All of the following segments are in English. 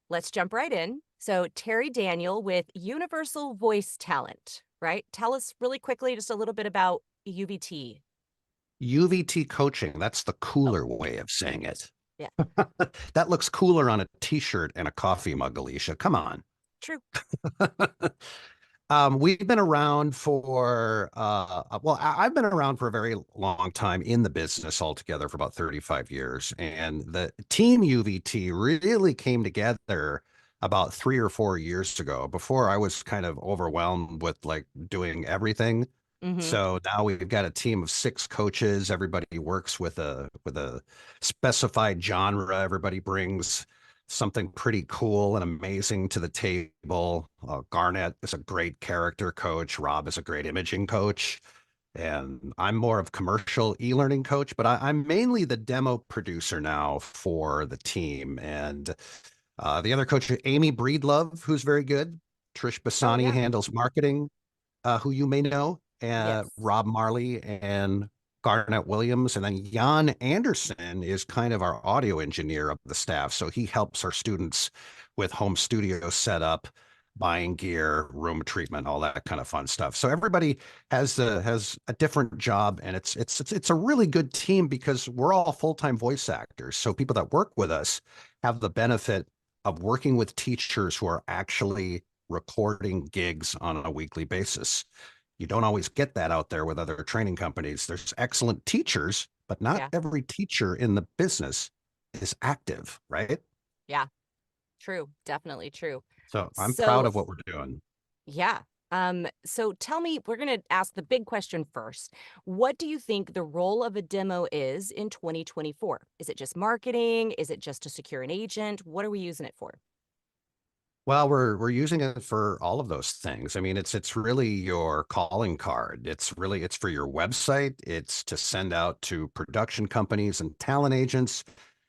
let's jump right in. So, Terry Daniel with Universal Voice Talent, right? Tell us really quickly just a little bit about UVT. UVT coaching, that's the Oh, cooler way of saying it. yeah, That looks cooler on a t-shirt and a coffee mug, Alicia. Come on. true. We've been around for, I've been around for a very long time in the business altogether for about 35 years. And the team UVT really came together about 3 or 4 years ago before I was kind of overwhelmed with like doing everything. Hmm. So now we've got a team of 6 coaches. Everybody works with a specified genre. Everybody brings something pretty cool and amazing to the table. Garnett is a great character coach. Rob is a great imaging coach. And I'm more of commercial e-learning coach, but I'm mainly the demo producer now for the team. And the other coach, Amy Breedlove, who's very good. Trish Oh, Bassani yeah. handles marketing, who you may know, Yes. Rob Marley and Garnett Williams. And then Jan Anderson is kind of our audio engineer of the staff. So he helps our students with home studio setup, buying gear, room treatment, all that kind of fun stuff. So everybody has a different job, and it's a really good team because we're all full-time voice actors. So people that work with us have the benefit of working with teachers who are actually recording gigs on a weekly basis. You don't always get that out there with other training companies. There's excellent teachers, but not Yeah. every teacher in the business is active, right? Yeah. True. Definitely true. So I'm proud So, of what we're doing. yeah. So tell me, we're going to ask the big question first. What do you think the role of a demo is in 2024? Is it just marketing? Is it just to secure an agent? What are we using it for? Well, we're using it for all of those things. I mean, it's really your calling card. It's for your website. It's to send out to production companies and talent agents.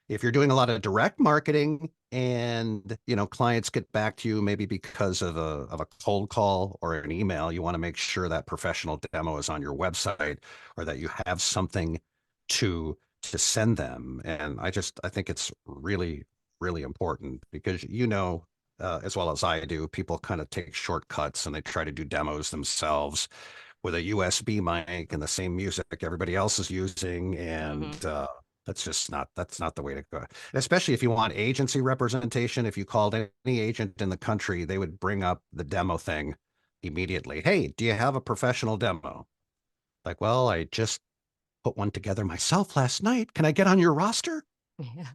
If you're doing a lot of direct marketing and, clients get back to you maybe because of a cold call or an email, you want to make sure that professional demo is on your website or that you have something to send them. And I think it's really, really important because as well as I do, people kind of take shortcuts and they try to do demos themselves with a USB mic and the same music everybody else is using. And Hmm. that's not the way to go. Especially if you want agency representation. If you called any agent in the country, they would bring up the demo thing immediately. Hey, do you have a professional demo? Like, well, I just put one together myself last night. Can I get on your roster? Yeah.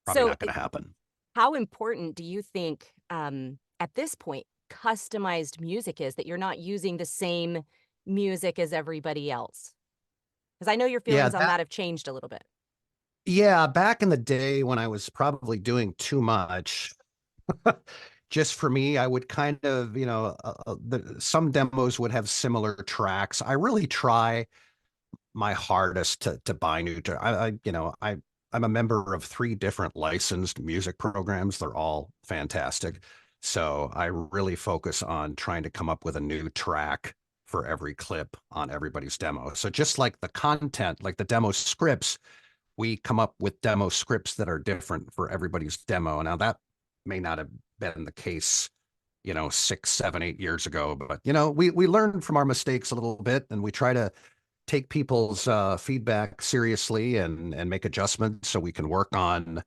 Probably So, not going to happen. how important do you think, at this point, customized music is that you're not using the same music as everybody else? Because I know your Yeah, feelings on that have changed a little bit. yeah, back in the day when I was probably doing too much, just for me, I would kind of, some demos would have similar tracks. I really try my hardest to buy new. I'm a member of 3 different licensed music programs. They're all fantastic. So I really focus on trying to come up with a new track for every clip on everybody's demo. So just like the content, like the demo scripts, we come up with demo scripts that are different for everybody's demo. Now that may not have been the case, 6, 7, 8 years ago, but we learn from our mistakes a little bit, and we try to take people's feedback seriously and make adjustments so we can work on,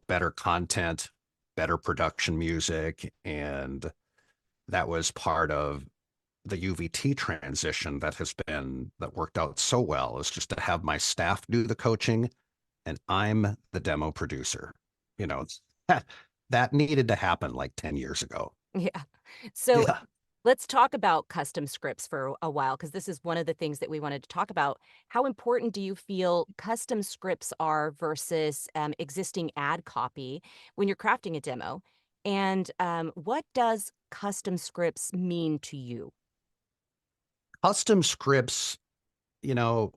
better content, better production music, and that was part of the UVT transition that worked out so well is just to have my staff do the coaching and I'm the demo producer. You know, that, that needed to happen like 10 years ago. Yeah. So, Yeah. let's talk about custom scripts for a while, because this is one of the things that we wanted to talk about. How important do you feel custom scripts are versus, existing ad copy when you're crafting a demo? And, what does custom scripts mean to you? Custom scripts, you know,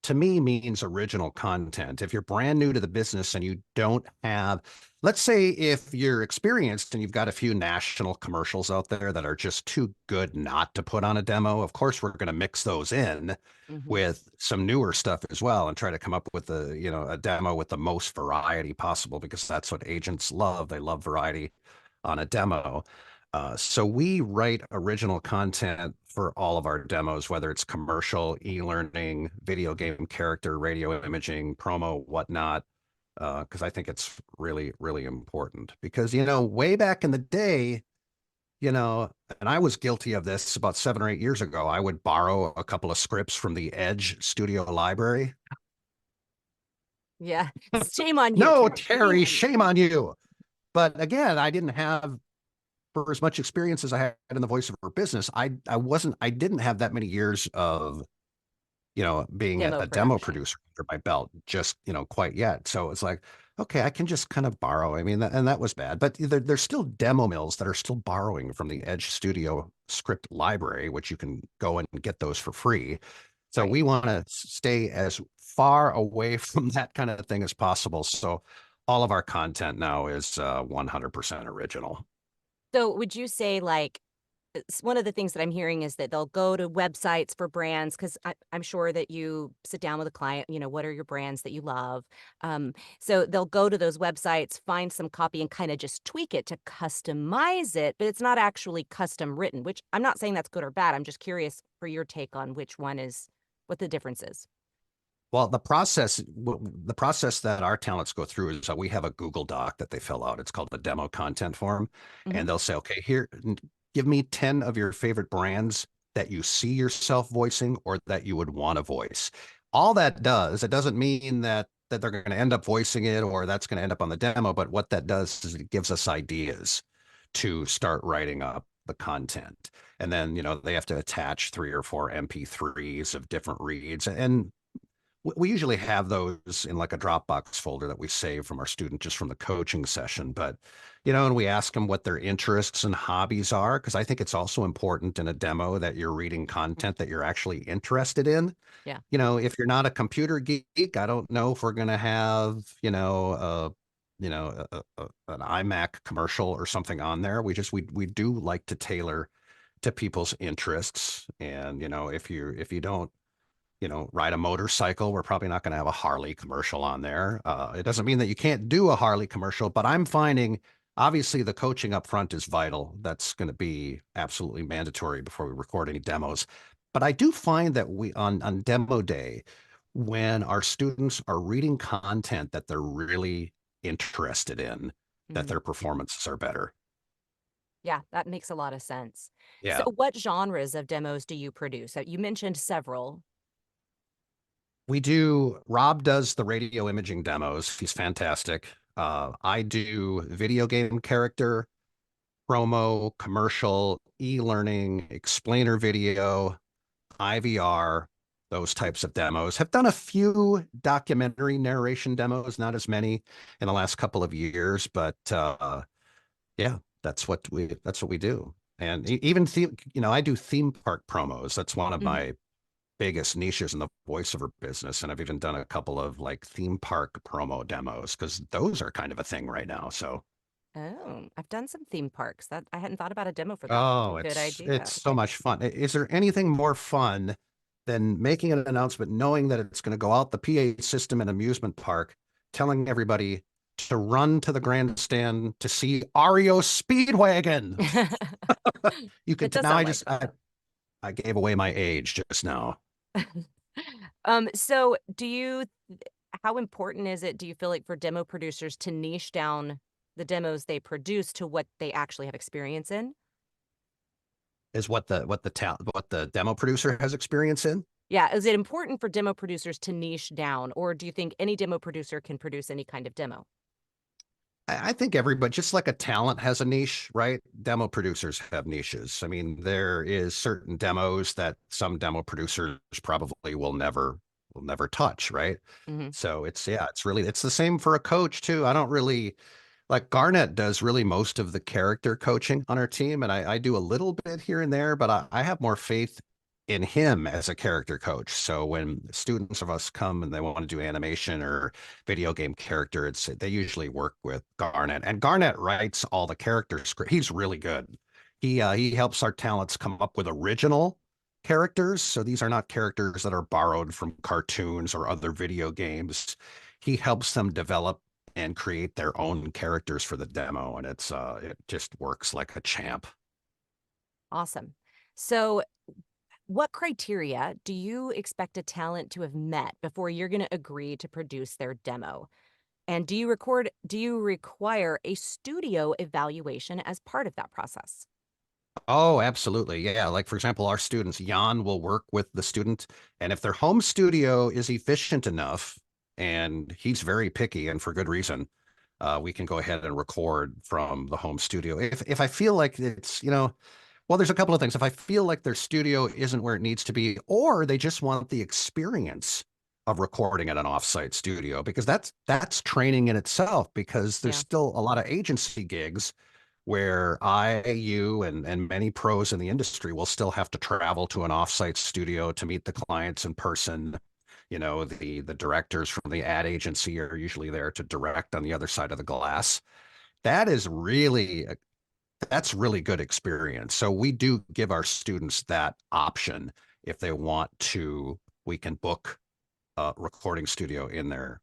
to me means original content. If you're brand new to the business and you don't have, let's say if you're experienced and you've got a few national commercials out there that are just too good not to put on a demo, of course we're going to mix those in Hmm. with some newer stuff as well and try to come up with a demo with the most variety possible, because that's what agents love. They love variety on a demo. So we write original content for all of our demos, whether it's commercial, e-learning, video game character, radio imaging, promo, whatnot, because I think it's really, really important. Because, way back in the day, and I was guilty of this about 7 or 8 years ago, I would borrow a couple of scripts from the Edge studio library. Yeah. Shame on you, No, Terry. Shame Terry, on you. shame on you. But again, I didn't have, for as much experience as I had in the voiceover business, I didn't have that many years of, being a, Demo a demo production. producer under my belt, just, quite yet. So it's like, okay, I can just kind of borrow. I mean, and that was bad, but there's still demo mills that are still borrowing from the Edge Studio script library, which you can go and get those for free. So Right. we want to stay as far away from that kind of thing as possible. So all of our content now is 100% original. So would you say like one of the things that I'm hearing is that they'll go to websites for brands because I'm sure that you sit down with a client, what are your brands that you love? So they'll go to those websites, find some copy, and kind of just tweak it to customize it, but it's not actually custom written, which I'm not saying that's good or bad. I'm just curious for your take on which one is what the difference is. Well, the process that our talents go through is we have a Google Doc that they fill out. It's called the demo content form. Hmm. And they'll say, okay, here, give me 10 of your favorite brands that you see yourself voicing or that you would want to voice. All that does, it doesn't mean that they're going to end up voicing it or that's going to end up on the demo. But what that does is it gives us ideas to start writing up the content. And then, they have to attach 3 or 4 MP3s of different reads. And we usually have those in like a Dropbox folder that we save from our student just from the coaching session. But, and we ask them what their interests and hobbies are, because I think it's also important in a demo that you're reading content that you're actually interested in. Yeah. If you're not a computer geek, I don't know if we're going to have, an iMac commercial or something on there. We do like to tailor to people's interests. And, if you don't ride a motorcycle, we're probably not going to have a Harley commercial on there. It doesn't mean that you can't do a Harley commercial, but I'm finding obviously the coaching up front is vital. That's going to be absolutely mandatory before we record any demos. But I do find that we on demo day, when our students are reading content that they're really interested in, that Mhm. their performances are better. Yeah, that makes a lot of sense. So Yeah. what genres of demos do you produce? You mentioned several. Rob does the radio imaging demos. He's fantastic. I do video game character, promo, commercial, e-learning, explainer video, IVR, those types of demos. Have done a few documentary narration demos, not as many in the last couple of years, but yeah, that's what we do. And even I do theme park promos. That's one of Mhm. my biggest niches in the voiceover business. And I've even done a couple of like theme park promo demos because those are kind of a thing right now. So, Oh, I've done some theme parks. That I hadn't thought about a demo for that. That's oh, a good it's idea. so Okay. much fun. Is there anything more fun than making an announcement, knowing that it's going to go out the PA system in amusement park, telling everybody to run to the grandstand to see REO Speedwagon? You It can does now. sound like fun. I gave away my age just now. So how important is it, do you feel like, for demo producers to niche down the demos they produce to what they actually have experience in? Is what the demo producer has experience in. Yeah, is it important for demo producers to niche down, or do you think any demo producer can produce any kind of demo? I think everybody, just like a talent has a niche, right? Demo producers have niches. I mean, there is certain demos that some demo producers probably will never touch, right? Mhm. So it's the same for a coach too. I don't really like Garnett does really most of the character coaching on our team, and I do a little bit here and there, but I have more faith in him as a character coach. So when students of us come and they want to do animation or video game character, they usually work with Garnet, and Garnet writes all the character script. He's really good. He helps our talents come up with original characters. So these are not characters that are borrowed from cartoons or other video games. He helps them develop and create their own characters for the demo, and it just works like a champ. Awesome. So, what criteria do you expect a talent to have met before you're going to agree to produce their demo? And do you require a studio evaluation as part of that process? Oh, absolutely. Yeah. Like, for example, our students, Jan will work with the student. And if their home studio is efficient enough, and he's very picky and for good reason, we can go ahead and record from the home studio. If I feel like it's, well, there's a couple of things. If I feel like their studio isn't where it needs to be, or they just want the experience of recording at an offsite studio, because that's training in itself, because there's Yeah. still a lot of agency gigs where you, and many pros in the industry will still have to travel to an offsite studio to meet the clients in person. The directors from the ad agency are usually there to direct on the other side of the glass. That is really that's really good experience. So we do give our students that option. If they want to, we can book recording studio in their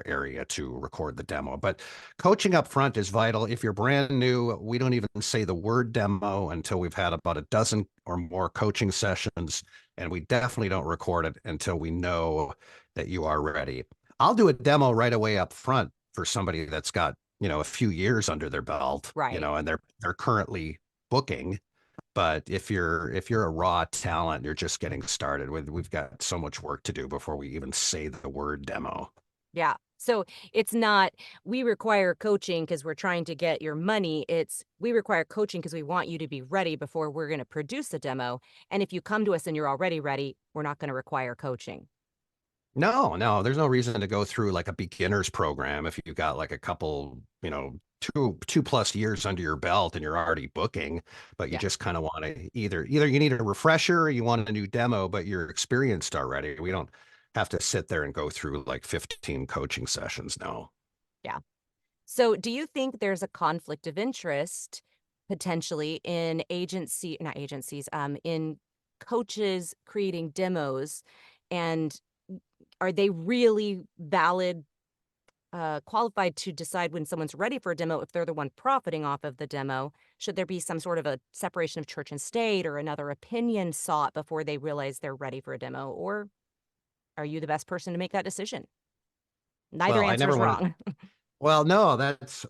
area to record the demo. But coaching up front is vital. If you're brand new, we don't even say the word demo until we've had about a dozen or more coaching sessions, and we definitely don't record it until we know that you are ready. I'll do a demo right away up front for somebody that's got, a few years under their belt, Right. and they're currently booking. But if you're a raw talent, you're just getting started with, we've got so much work to do before we even say the word demo. Yeah. So it's not we require coaching because we're trying to get your money. It's we require coaching because we want you to be ready before we're going to produce a demo. And if you come to us and you're already ready, we're not going to require coaching. No, no, there's no reason to go through like a beginner's program if you've got like a couple, 2+ years under your belt and you're already booking, but you Yeah. just kind of want to either you need a refresher or you want a new demo, but you're experienced already. We don't have to sit there and go through like 15 coaching sessions. No. Yeah. So do you think there's a conflict of interest potentially in not agencies, in coaches creating demos and are they really valid qualified to decide when someone's ready for a demo if they're the one profiting off of the demo? Should there be some sort of a separation of church and state or another opinion sought before they realize they're ready for a demo? Or are you the best person to make that decision? Neither Well, I answer never is want wrong. Well, no, that's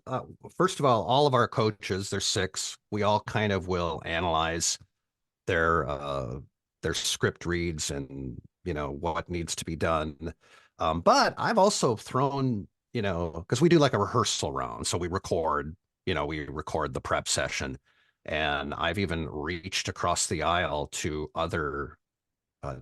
first of all of our coaches, there's six. We all kind of will analyze their uh their script reads and what needs to be done. But I've also thrown, because we do like a rehearsal round, so we record the prep session, and I've even reached across the aisle to other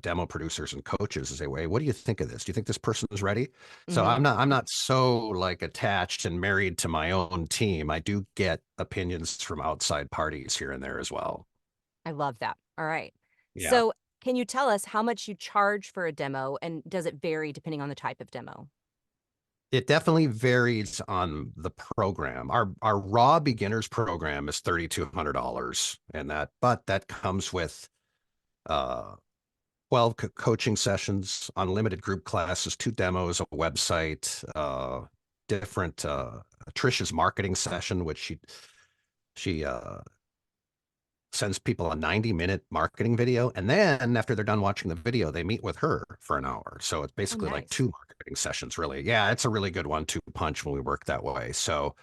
demo producers and coaches and say, "Wait, what do you think of this? Do you think this person is ready?" So Hmm. I'm not so like attached and married to my own team. I do get opinions from outside parties here and there as well. I love that. All right. Yeah. So, can you tell us how much you charge for a demo and does it vary depending on the type of demo? It definitely varies on the program. Our raw beginners program is $3,200, and that comes with uh 12 coaching sessions, unlimited group classes, two demos, a website, different Trisha's marketing session, which she sends people a 90-minute marketing video, and then after they're done watching the video, they meet with her for an hour. So it's Oh, basically like nice. two marketing sessions, really. Yeah, it's a really good one-two punch when we work that way. So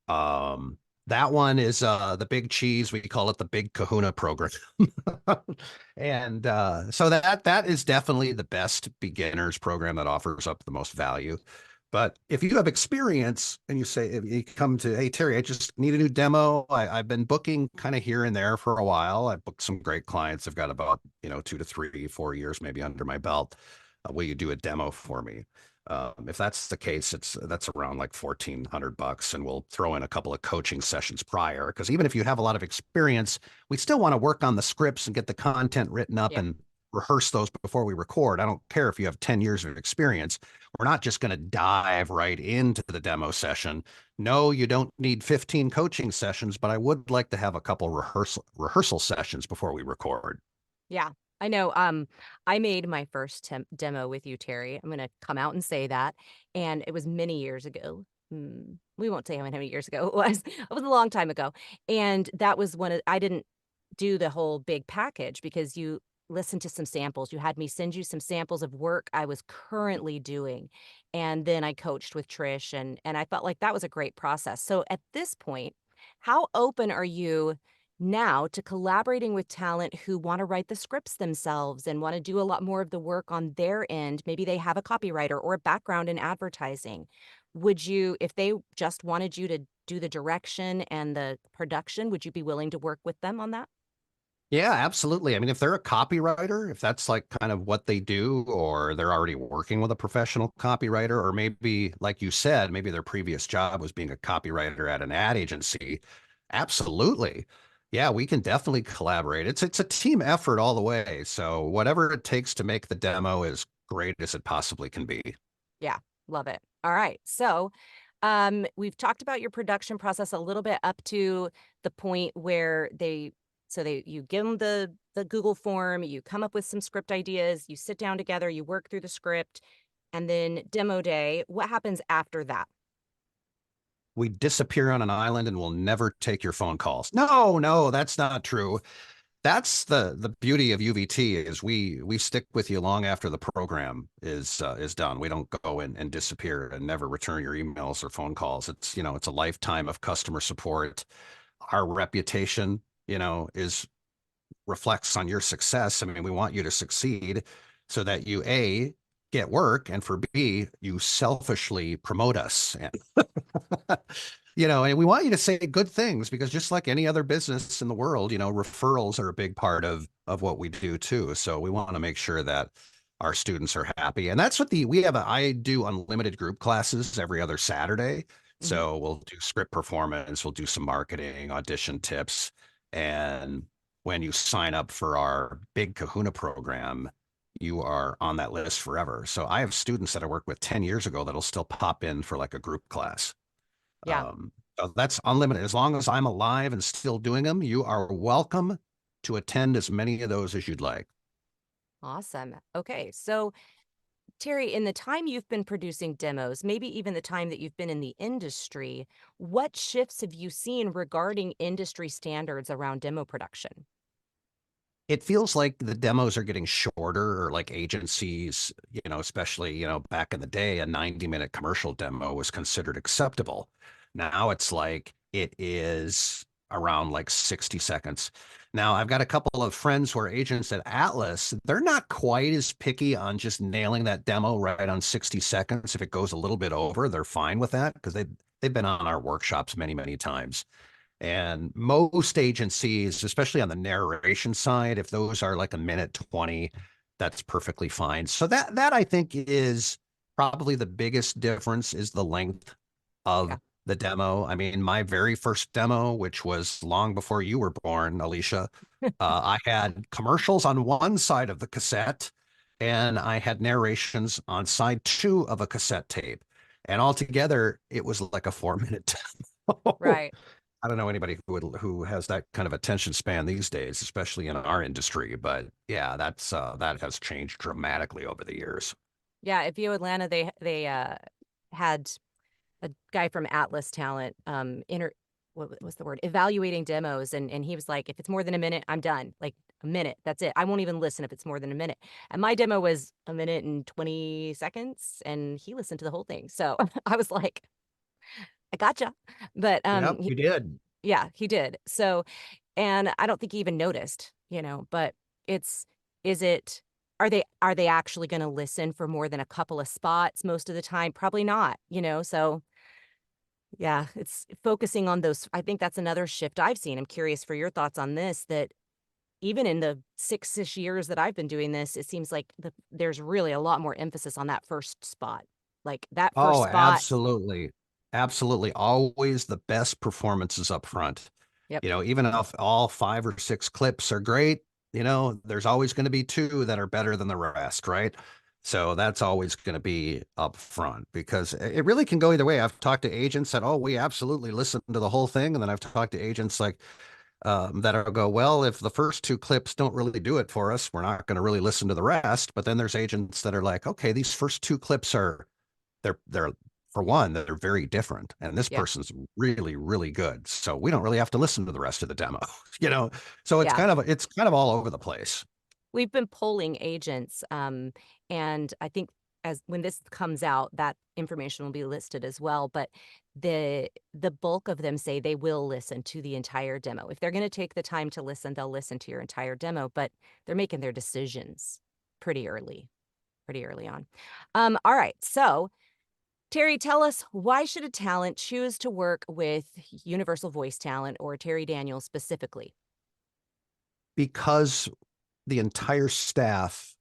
um that one is the big cheese. We call it the big kahuna program. And so that is definitely the best beginners program that offers up the most value. But if you have experience and you say, if you come to, hey, Terry, I just need a new demo. I've been booking kind of here and there for a while. I've booked some great clients. I've got about, 2 to 3, 4 years maybe under my belt. Will you do a demo for me? If that's the case, that's around like $1,400, and we'll throw in a couple of coaching sessions prior. Because even if you have a lot of experience, we still want to work on the scripts and get the content written up Yeah. and rehearse those before we record. I don't care if you have 10 years of experience. We're not just going to dive right into the demo session. No, you don't need 15 coaching sessions, but I would like to have a couple rehearsal sessions before we record. Yeah, I know. I made my first demo with you, Terry. I'm gonna come out and say that, and it was many years ago. We won't say how many years ago it was. It was a long time ago, and that was one of. I didn't do the whole big package because you listened to some samples. You had me send you some samples of work I was currently doing, and then I coached with Trish, and I felt like that was a great process. So at this point, how open are you now to collaborating with talent who want to write the scripts themselves and want to do a lot more of the work on their end? Maybe they have a copywriter or a background in advertising. Would you, if they just wanted you to do the direction and the production, would you be willing to work with them on that? Yeah, absolutely. I mean, if they're a copywriter, if that's like kind of what they do, or they're already working with a professional copywriter, or maybe, like you said, maybe their previous job was being a copywriter at an ad agency, absolutely. Yeah, we can definitely collaborate. It's a team effort all the way. So whatever it takes to make the demo as great as it possibly can be. Yeah, love it. All right. So, we've talked about your production process a little bit up to the point where you give them the Google form, you come up with some script ideas, you sit down together, you work through the script, and then demo day. What happens after that? We disappear on an island and we'll never take your phone calls. No, no, that's not true. That's the beauty of UVT is we stick with you long after the program is done. We don't go and disappear and never return your emails or phone calls. It's, it's a lifetime of customer support. Our reputation, is reflects on your success. I mean, we want you to succeed so that you A, get work, and for B, you selfishly promote us. And we want you to say good things because just like any other business in the world, referrals are a big part of what we do too. So we want to make sure that our students are happy. And that's what I do unlimited group classes every other Saturday. Mhm. So we'll do script performance, we'll do some marketing, audition tips. And when you sign up for our Big Kahuna program, you are on that list forever. So I have students that I worked with 10 years ago that'll still pop in for like a group class. Yeah. So that's unlimited. As long as I'm alive and still doing them, you are welcome to attend as many of those as you'd like. Awesome. Okay. So, Terry, in the time you've been producing demos, maybe even the time that you've been in the industry, what shifts have you seen regarding industry standards around demo production? It feels like the demos are getting shorter, or like agencies, especially, back in the day, a 90-minute commercial demo was considered acceptable. Now it's like it is around like 60 seconds. Now, I've got a couple of friends who are agents at Atlas. They're not quite as picky on just nailing that demo right on 60 seconds. If it goes a little bit over, they're fine with that because they've been on our workshops many, many times. And most agencies, especially on the narration side, if those are like a minute 20, that's perfectly fine. So that I think is probably the biggest difference is the length Yeah. of the demo. I mean, my very first demo, which was long before you were born, Alicia, I had commercials on one side of the cassette and I had narrations on side two of a cassette tape. And altogether, it was like a 4-minute demo. Right. I don't know anybody who has that kind of attention span these days, especially in our industry. But yeah, that has changed dramatically over the years. Yeah, at VO Atlanta, they had a guy from Atlas Talent, what was the word? Evaluating demos, and he was like, "If it's more than a minute, I'm done. Like, a minute, that's it. I won't even listen if it's more than a minute." And my demo was a minute and 20 seconds, and he listened to the whole thing. So I was like, "I gotcha." But, Yep, you did. yeah, he did. So and I don't think he even noticed, but it's is it are they actually gonna listen for more than a couple of spots most of the time? Probably not, so yeah, it's focusing on those. I think that's another shift I've seen. I'm curious for your thoughts on this, that even in the 6-ish years that I've been doing this, it seems like there's really a lot more emphasis on that first spot. Like, that first Oh, spot. absolutely. Absolutely. Always the best performances up front. Yep. Even if all 5 or 6 clips are great, there's always going to be two that are better than the rest, right? So that's always going to be up front because it really can go either way. I've talked to agents that, oh, we absolutely listen to the whole thing. And then I've talked to agents like that'll go, well, if the first two clips don't really do it for us, we're not going to really listen to the rest. But then there's agents that are like, okay, these first two clips they're for one, they're very different. And this Yeah. person's really, really good. So we don't really have to listen to the rest of the demo, you know? So Yeah. it's kind of all over the place. We've been polling agents, and I think as when this comes out, that information will be listed as well, but the bulk of them say they will listen to the entire demo. If they're gonna take the time to listen, they'll listen to your entire demo, but they're making their decisions pretty early, pretty early on. All right, so Terry, tell us, why should a talent choose to work with Universal Voice Talent or Terry Daniels specifically? Because the entire staff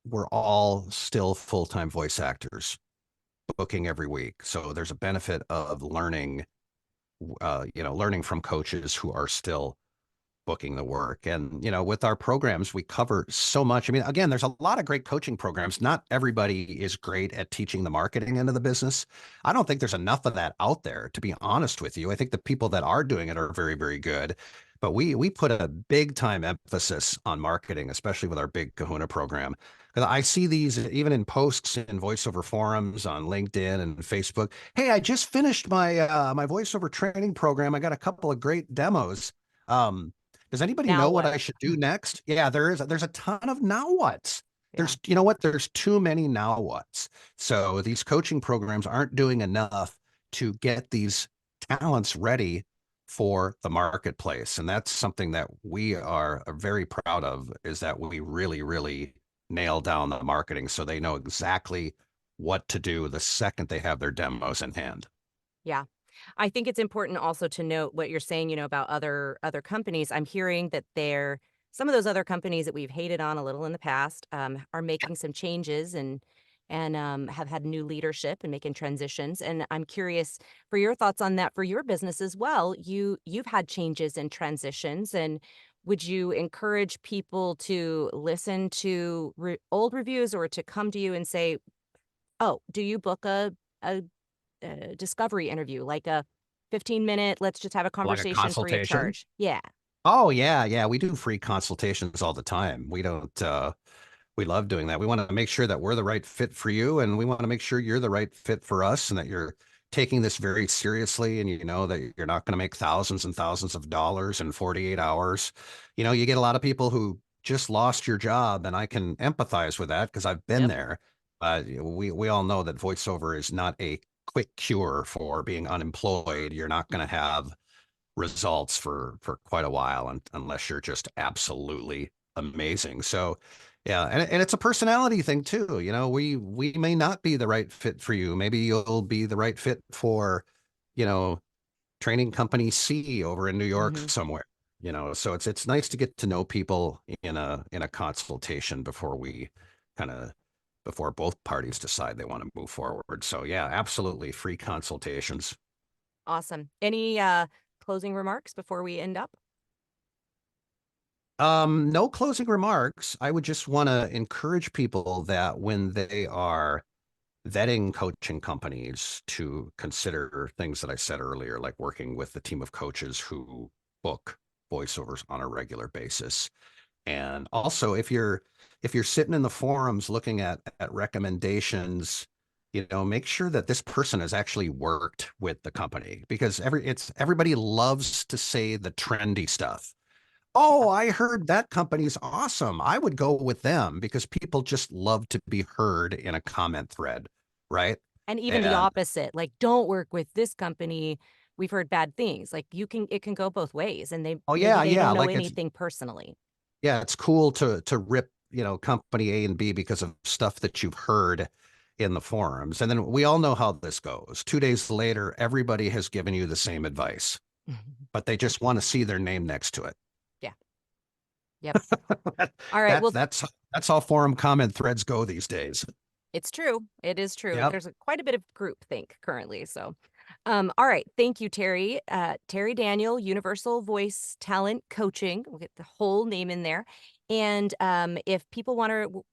were all still full-time voice actors booking every week. So there's a benefit of learning from coaches who are still booking the work. And, with our programs, we cover so much. I mean, again, there's a lot of great coaching programs. Not everybody is great at teaching the marketing end of the business. I don't think there's enough of that out there, to be honest with you. I think the people that are doing it are very, very good. But we put a big time emphasis on marketing, especially with our Big Kahuna program. Because I see these even in posts in voiceover forums on LinkedIn and Facebook. Hey, I just finished my voiceover training program. I got a couple of great demos. Um, does anybody Now know what what? I should do next? Yeah, there's a ton of now what's. Yeah. You know what? There's too many now what's. So these coaching programs aren't doing enough to get these talents ready for the marketplace. And that's something that we are very proud of, is that we really, really nail down the marketing so they know exactly what to do the second they have their demos in hand. Yeah. I think it's important also to note what you're saying, about other companies. I'm hearing that some of those other companies that we've hated on a little in the past, are making some changes and have had new leadership and making transitions. And I'm curious for your thoughts on that for your business as well. You've had changes and transitions, and would you encourage people to listen to old reviews or to come to you and say, "Oh, do you book a discovery interview, like a 15-minute, let's just have a Like a conversation free of consultation. charge." Yeah. Oh yeah, yeah. We do free consultations all the time. We love doing that. We want to make sure that we're the right fit for you, and we want to make sure you're the right fit for us, and that you're taking this very seriously, and you know that you're not going to make thousands and thousands of dollars in 48 hours. You get a lot of people who just lost your job, and I can empathize with that because I've been Yep. there. But we all know that voiceover is not a quick cure for being unemployed. You're not going to have results for quite a while unless you're just absolutely amazing. So yeah, and it's a personality thing too. We may not be the right fit for you. Maybe you'll be the right fit for, you know, training company C over in New York Mhm. somewhere. So it's nice to get to know people in a consultation kind of before both parties decide they want to move forward. So yeah, absolutely free consultations. Awesome. Any, closing remarks before we end up? No closing remarks. I would just want to encourage people that when they are vetting coaching companies to consider things that I said earlier, like working with the team of coaches who book voiceovers on a regular basis. And also if you're sitting in the forums looking at recommendations, make sure that this person has actually worked with the company because everybody loves to say the trendy stuff. Yeah. Oh, I heard that company's awesome. I would go with them because people just love to be heard in a comment thread, right? And even the And opposite, like, "Don't work with this company. We've heard bad things." Like, it can go both ways, and oh maybe yeah, they yeah, don't know like it's anything personally. yeah, it's cool to rip, company A and B because of stuff that you've heard in the forums. And then we all know how this goes. 2 days later, everybody has given you the same advice, but they just want to see their name next to it. Yeah. Yep. All right, That's well, that's that's how forum comment threads go these days. it's true. It is true. Yep. There's quite a bit of groupthink currently, so All right. Thank you, Terry. Terry Daniel, Universal Voice Talent Coaching. We'll get the whole name in there. And if people want to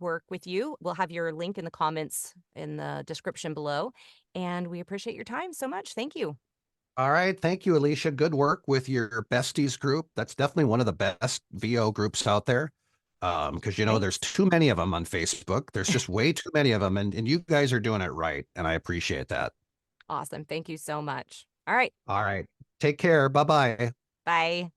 work with you, we'll have your link in the comments in the description below. And we appreciate your time so much. Thank you. All right. Thank you, Alicia. Good work with your besties group. That's definitely one of the best VO groups out there. Because there's Thanks. too many of them on Facebook. There's just way too many of them, and you guys are doing it right, and I appreciate that. Awesome. Thank you so much. All right. All right. Take care. Bye-bye. Bye.